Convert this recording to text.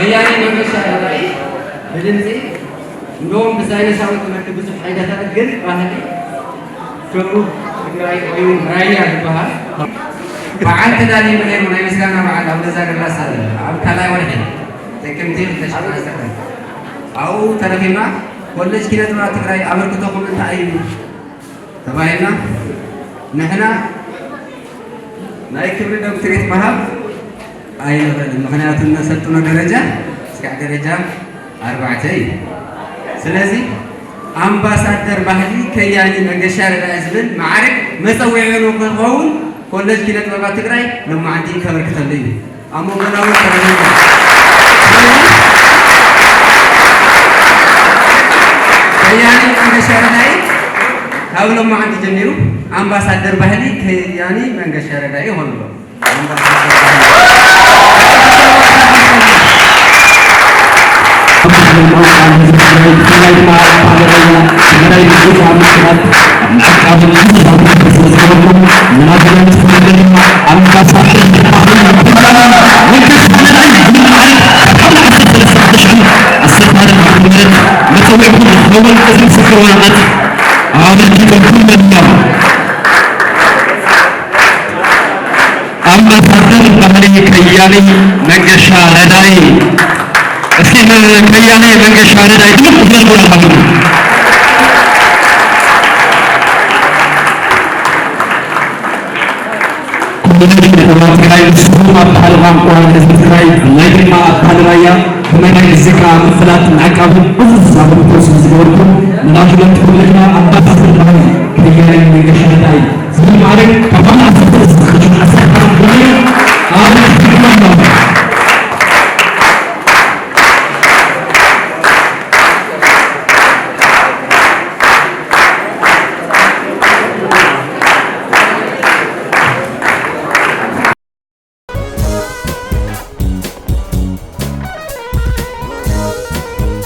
ከያኔ መንገሻ ላይ በድምፄ እንደውም በሳይንስ አውጥ መልክ ብዙ ፋይዳ ታደርግን ባህል ከሩ ትግራይ ወይ ራያ ይባሃል በዓል ተዳኒ ምን ነው ይመስጋና በዓል አብደዛ ገላሳ አብካላይ ወርሄ ተከምቴ ተሻራሰተ አው ተረፈና ኮሌጅ ኪነት ማ ትግራይ አበርክቶ ኮመንታ አይኒ ተባይና ነህና ናይ ክብር ዶክተሬት ማሃብ አይነበል ምክንያቱም ሰጥቶነ ደረጃ እስከ ደረጃ 4 ስለዚህ አምባሳደር ባህሊ ከያኒ መንገሻ ረዳዝብን ማዕረግ መጸወዒ ነው ከሆን ኮሌጅ ኪነት ማ ትግራይ ለማዕዲ ከበርክተልኝ አሞገናው ተረኛ ከያኒ መንገሻ ረዳይ አብለው ማዕዲ ጀሚሩ አምባሳደር ባህሊ ከያኒ መንገሻ ረዳይ ሆኖ አምባሳደር ባህሊ ከያኒ መንገሻ ረዳይ እስኪ ከያኒ መንገሻ ረዳይ ትልቅ ማለት ነው ኮሚኒቲ ተማክራይ ስሙ አባልማን ቆራን ለትግራይ ለግማ አባልራያ ከመናይ ዝካ መፍላት ናቃቡ ብዙ ሳብሩ ፕሮሰስ ዝወርኩ ምናልባት ሁሉና አምባሳደር